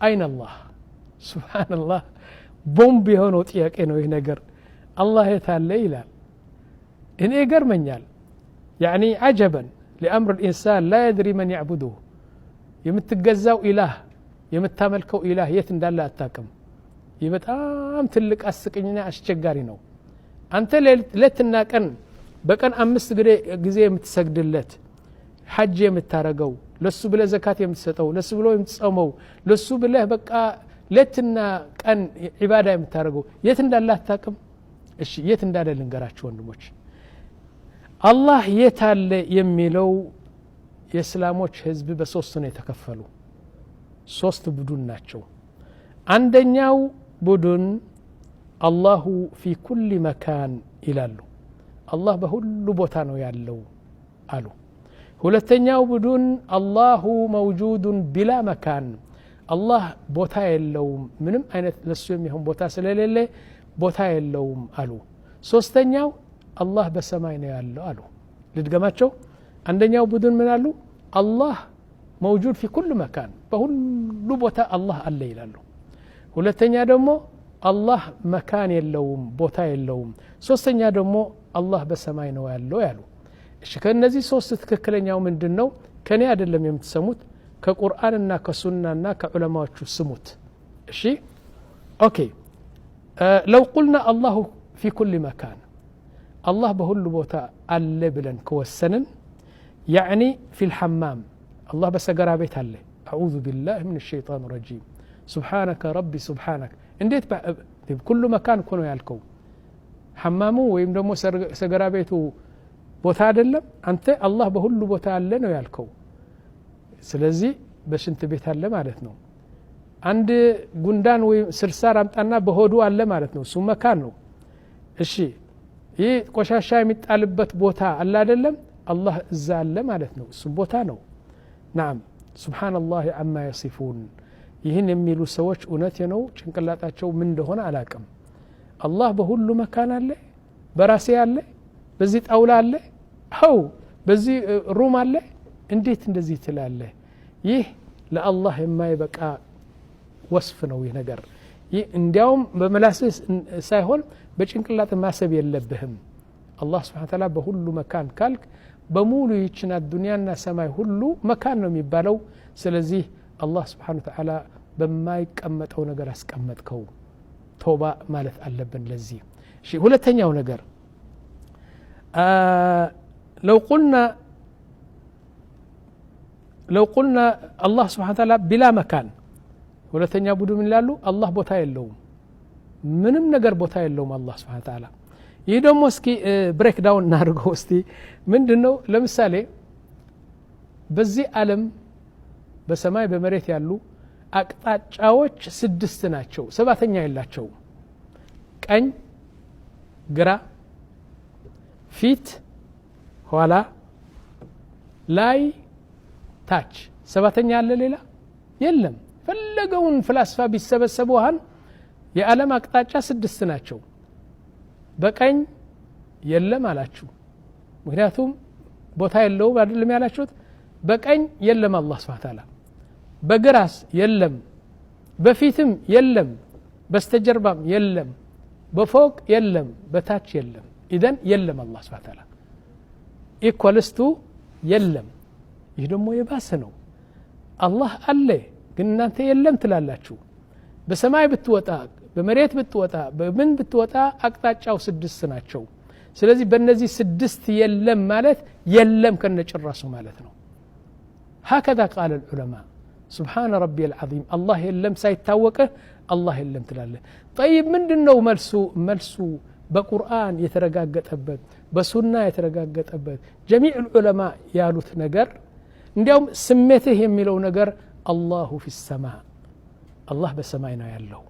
አይነ አላህ ሱብሃንአላህ ቦምብ የሆነው ጥያቄ ነው ይሄ ነገር አላህ የታለ ይላል እኔ ገርመኛል يعني عجبا لأمر الإنسان لا يدري من يعبده የምትገዛው ኢላህ የምታመልከው ኢላህ የት እንዳለ አታውቅም ይህ በጣም ትልቅ አስቀኝና አስቸጋሪ ነው አንተ ለትና ቀን በቀን 5 ጊዜ የምትሰግድለት ሐጅ የምታረገው ለሱ ብለ ዘካት የምትሰጠው ለሱ ብሎ የምትጾመው ለሱ ብለ በቃ ለትና ቀን ኢባዳ የምታረገው የት እንዳለ አታውቅም እሺ የት እንዳለ ልንገራችሁ ወንድሞች አላህ የት አለ የሚለው የእስላሞች ህዝብ በሶስት ነው የተከፈሉ ሶስት ቡድን ናቸው አንደኛው ቡድን አላሁ في كل مكان ይላሉ አላህ በሁሉ ቦታ ነው ያለው አሉ ሁለተኛው ቡድን አላሁ موجود بلا مكان አላህ ቦታ የለውም ምንም አይነት ለሱ የሚሆን ቦታ ስለሌለ ቦታ የለውም አሉ ሶስተኛው አላህ በሰማይ ነው ያለው አሉ ልድገማቸው አንደኛው ቡድን ምን አሉ አላህ موجود في كل مكان በሁሉ ቦታ አላህ አለ ይላሉ ሁለተኛ ደግሞ አላህ መካን የለውም ቦታ የለውም ሶስተኛ ደግሞ አላህ በሰማይ ነው ያለው ያሉ እሺ ከነዚህ ሶስት ትክክለኛው ምንድነው ከኔ አይደለም የምትሰሙት ከቁርአንና ከሱናና ከዑለማዎቹ ስሙት እሺ ኦኬ لو قلنا الله في كل مكان الله بهل بوتا አለ ብለን ከወሰንን يعني في الحمام الله بسغرا ቤት አለ اعوذ بالله من الشيطان الرجيم سبحانك ربي سبحانك እንዴት በኩሉ መካን ኮኖ ያልከው ሐማሙ ወይም ደግሞ ሰገራ ቤቱ ቦታ አይደለም አንተ አላህ በሁሉ ቦታ አለ ነው ያልከው ስለዚህ በሽንት ቤት አለ ማለት ነው አንድ ጉንዳን ወይ ስርሳር አምጣና በሆዱ አለ ማለት ነው እሱ መካን ነው እሺ ይህ ቆሻሻ የሚጣልበት ቦታ አለ አይደለም አላህ እዛ አለ ማለት ነው እሱ ቦታ ነው نعم سبحان الله عما يصفون ይህን የሚሉ ሰዎች እውነት ነው ጭንቅላታቸው ምን እንደሆነ አላቅም አላህ በሁሉ መካን አለ በራሴ አለ በዚህ ጣውላ አለ አው በዚህ ሩም አለ እንዴት እንደዚህ ትላለ ይህ ለአላህ የማይበቃ ወስፍ ነው ይህ ነገር ይህ እንዲያውም በመላስስ ሳይሆን በጭንቅላት ማሰብ የለብህም አላህ Subhanahu Wa Ta'ala በሁሉ መካን ካልክ በሙሉ ይችና ዱንያና ሰማይ ሁሉ መካን ነው የሚባለው ስለዚህ አላህ Subhanahu Wa Ta'ala በማይቀመጠው ነገር አስቀመጥከው ቶባ ማለት አለብን ለዚህ እሺ ሁለተኛው ነገር لو قلنا الله سبحانه وتعالى بلا مكان ሁለተኛው ቡድን ይላሉ አላህ ቦታ የለውም ምንም ነገር ቦታ የለውም አላህ Subhanahu Wa Ta'ala ይህ ደግሞ እስኪ ብሬክ ዳውን እናድርገው እስቲ ምንድነው ለምሳሌ በዚህ ዓለም በሰማይ በመሬት ያሉ አቅጣጫዎች 6 ናቸው ሰባተኛ የላቸው ቀኝ ግራ ፊት ኋላ ላይ ታች ሰባተኛ አለ ሌላ የለም ፈለገውን ፍልስፋ ቢሰበሰቡሃን የዓለም አቅጣጫ 6 ናቸው በቀኝ የለም አላችሁ ምክንያቱም ቦታ የለው አይደለም ያላችሁት በቀኝ የለም አላህ Subhanahu Wa Ta'ala በግራስ የለም በፊትም የለም በስተጀርባም የለም በፎቅ የለም በታች የለም ኢደን የለም አላህ Subhanahu Wa Ta'ala ኢኳልስቱ የለም ይህ ደግሞ የባሰ ነው አላህ አለ ግን እናንተ የለም ትላላችሁ በሰማይ ብትወጣ በመሬት ብትወጣ በምን ብትወጣ አቅጣጫው 6 ናቸው ስለዚህ በእነዚህ 6 የለም ማለት የለም ከነጭራሱ ማለት ነው هكذا قال العلماء سبحان ربي العظيم الله يلم سايتاوقه الله يلم تلاله طيب ምንድነው መልሱ በቁርአን የተረጋገጠበት በሱና የተረጋገጠበት جميع العلماء ያሉት ነገር እንዲያውም ስሜትህ የሚለው ነገር الله في السماء الله በሰማይ ነው ያለው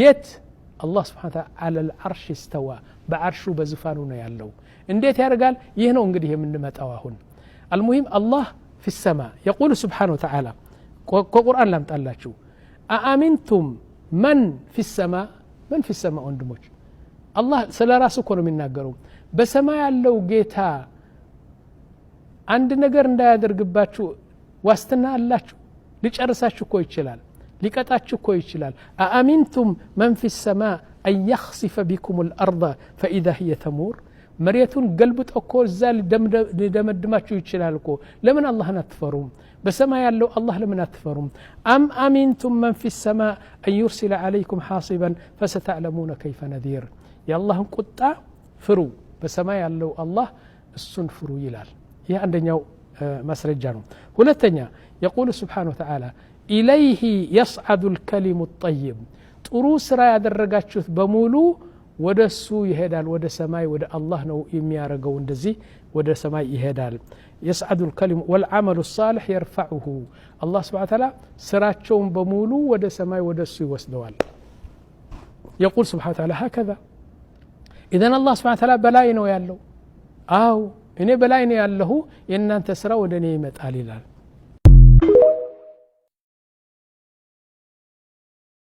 የት الله سبحانه وتعالى على العرش استوى بعرشه بزفانه ነው ያለው እንዴት ያርጋል ይህ ነው እንግዲህ የምንመጣው አሁን المهم الله في السماء يقول سبحانه وتعالى كقرآن لم تقلاتشو أأمنتم من في السماء من في السماء وندموش الله سلا راسو كونو من ناقروا بسما يالو جيتا عند نقر ندا يدرقباتشو واستنا اللاتشو ليش أرساتشو كوي تشلال ሊቀጣችሁ እኮ ይችላል አአሚንቱም መን ፊ السماء أن يخسف بكم الأرض فإذا هي تمور مريتون قلبت እኮ እዛ ሊደመድማችሁ ይችላል እኮ ለምን አላህን አትፈሩም በሰማይ ያለው አላህ ለምን አትፈሩም أم أمنتم من في السماء أن يرسل عليكم حاصبا فستعلمون كيف نذير يا الله ቁጣ ፍሩ በሰማይ ያለው አላህ እሱን ፍሩ ይላል ይህ አንደኛው ማስረጃ ነው ሁለተኛ يقول سبحانه وتعالى إليه يصعد الكلم الطيب ጥሩ ስራ ያደረጋችሁት በሙሉ ወደሱ ይሄዳል ወደ ሰማይ ወደ አላህ ነው የሚያረጋው እንደዚህ ወደ ሰማይ ይሄዳል يصعد الكلم والعمل الصالح يرفعه الله سبحانه وتعالى ስራቸውን በሙሉ ወደ ሰማይ ወደሱ ይወስደዋል يقول سبحانه وتعالى هكذا إذن الله سبحانه وتعالى በላይ ነው ያለው አው እኔ በላይ ነው ያለሁ የእናንተ ስራ ወደ እኔ ይመጣል ይላል